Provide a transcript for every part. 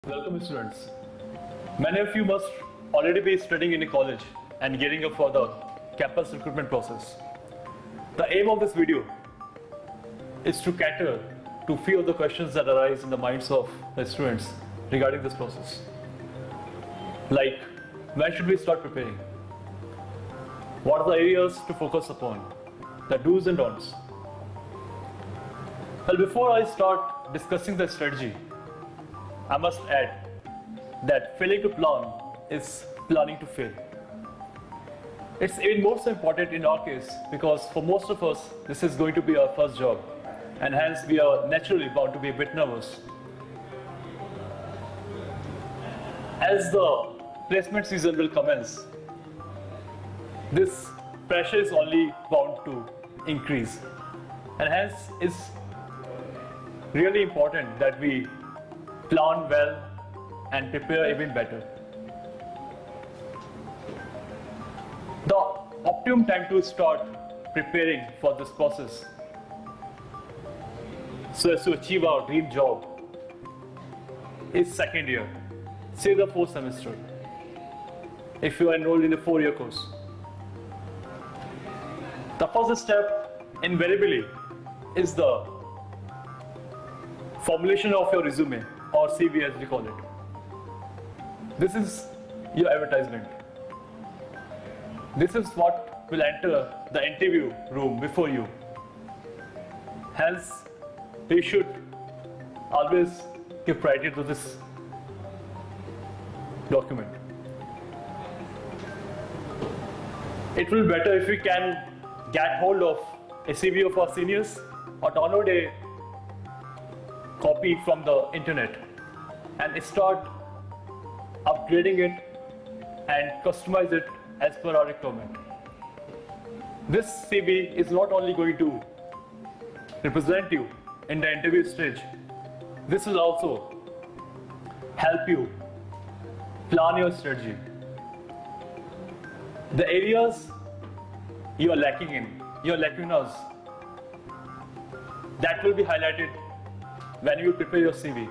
Welcome students. Many of you must already be studying in a college and gearing up for the campus recruitment process. The aim of this video is to cater to few of the questions that arise in the minds of the students regarding this process. Like, when should we start preparing? What are the areas to focus upon? The do's and don'ts. Well, before I start discussing the strategy, I must add that failing to plan is planning to fail. It's even more so important in our case because for most of us, this is going to be our first job, and hence we are naturally bound to be a bit nervous. As the placement season will commence, this pressure is only bound to increase, and hence it's really important that we plan well and prepare even better. The optimum time to start preparing for this process so as to achieve our dream job is second year, say the fourth semester, if you are enrolled in a 4-year course. The first step invariably is the formulation of your resume, or CV as we call it. This is your advertisement. This is what will enter the interview room before you. Hence, you should always give priority to this document. It will be better if we can get hold of a CV of our seniors or download a copy from the internet and start upgrading it and customize it as per our requirement. This CV is not only going to represent you in the interview stage, this will also help you plan your strategy. The areas you are lacking in, your lacunas, that will be highlighted when you prepare your CV.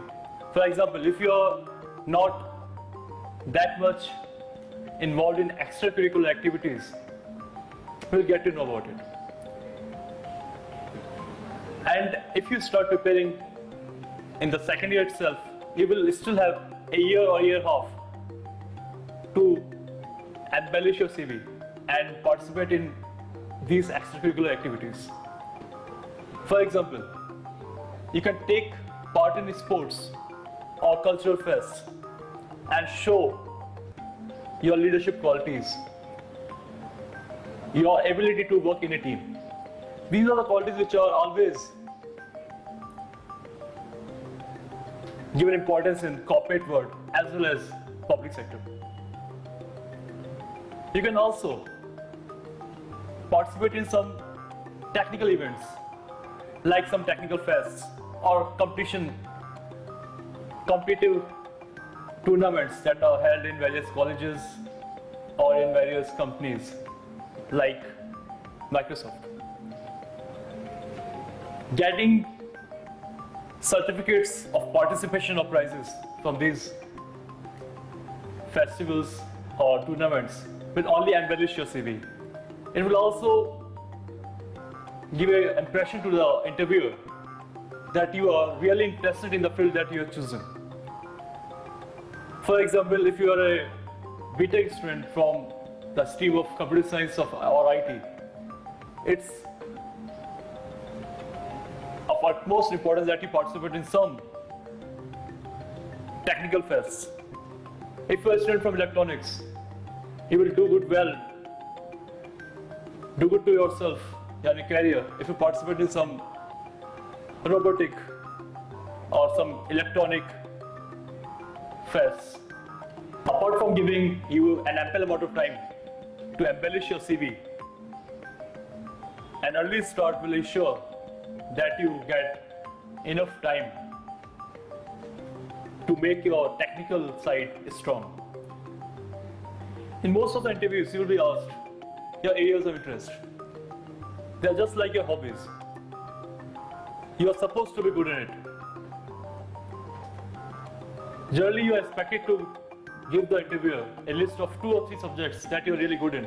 For example, if you are not that much involved in extracurricular activities, we'll get to know about it. And if you start preparing in the second year itself, you will still have a year or year and a half to embellish your CV and participate in these extracurricular activities. For example, you can take part in sports or cultural fests and show your leadership qualities, your ability to work in a team. These are the qualities which are always given importance in corporate world as well as public sector. You can also participate in some technical events like some technical fests or competitive tournaments that are held in various colleges or in various companies like Microsoft. Getting certificates of participation or prizes from these festivals or tournaments will only embellish your CV. It will also give an impression to the interviewer that you are really interested in the field that you have chosen. For example, if you are a BTech student from the stream of computer science or IT, it's of utmost importance that you participate in some technical fests. If you are a student from electronics, you will do good to yourself in your career if you participate in some robotic or some electronic fests. Apart from giving you an ample amount of time to embellish your CV, an early start will ensure that you get enough time to make your technical side strong. In most of the interviews, you will be asked your areas of interest. They are just like your hobbies. You are supposed to be good in it. Generally, you are expected to give the interviewer a list of 2 or 3 subjects that you're really good in.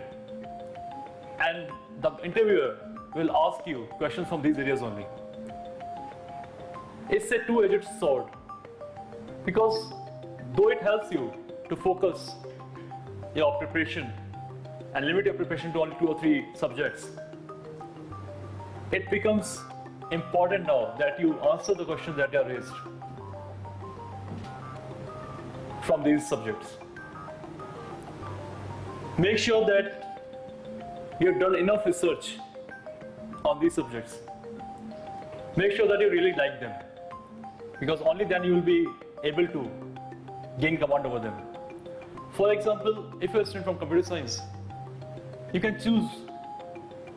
And the interviewer will ask you questions from these areas only. It's a two-edged sword, because though it helps you to focus your preparation and limit your preparation to only 2 or 3 subjects, it becomes important now that you answer the questions that are raised from these subjects. Make sure that you've done enough research on these subjects. Make sure that you really like them, because only then you will be able to gain command over them. For example, if you're a student from computer science, you can choose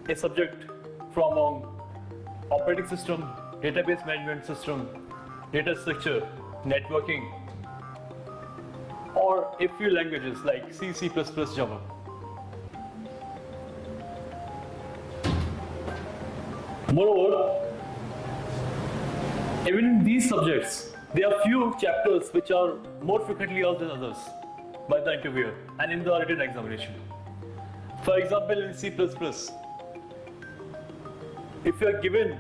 a subject from among operating system, database management system, data structure, networking, or a few languages like C, C++, Java. Moreover, even in these subjects, there are few chapters which are more frequently asked than others by the interviewer and in the written examination. For example, in C++, if you are given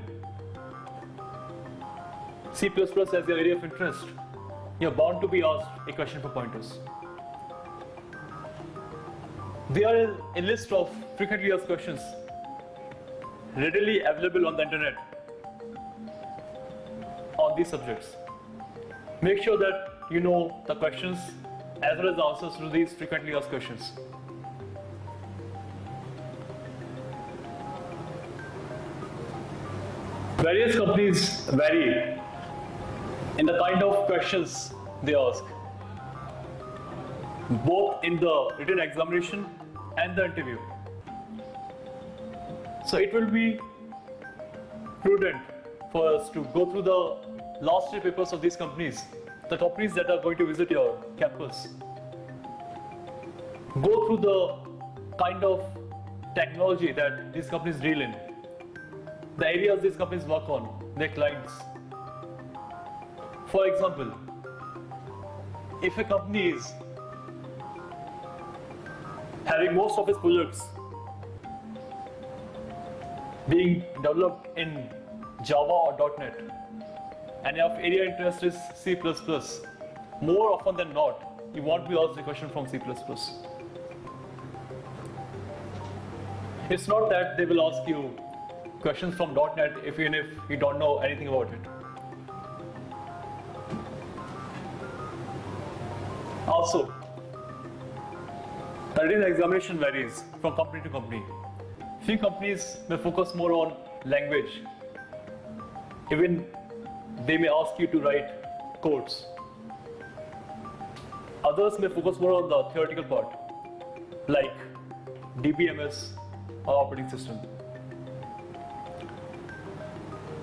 C++ as your area of interest, you are bound to be asked a question for pointers. There are a list of frequently asked questions readily available on the internet on these subjects. Make sure that you know the questions as well as the answers to these frequently asked questions. Various companies vary in the kind of questions they ask, both in the written examination and the interview. So it will be prudent for us to go through the last 3 papers of these companies, the companies that are going to visit your campus. Go through the kind of technology that these companies deal in, the areas these companies work on, their clients. For example, if a company is having most of its projects being developed in Java or .NET, and your area interest is C++, more often than not, you won't be asked a question from C++. It's not that they will ask you questions from .NET even if you don't know anything about it. Also, the written examination varies from company to company. Few companies may focus more on language. Even they may ask you to write codes. Others may focus more on the theoretical part, like DBMS or operating system.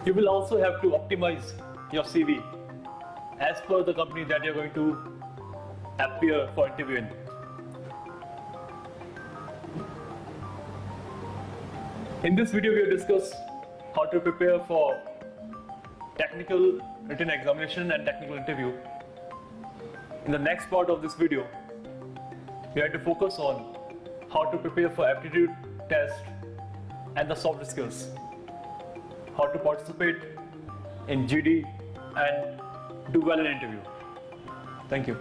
You will also have to optimize your CV as per the company that you're going to appear for interviewing. In this video, we will discuss how to prepare for technical written examination and technical interview. In the next part of this video, we have to focus on how to prepare for aptitude test and the soft skills, how to participate in GD and do well in interview. Thank you.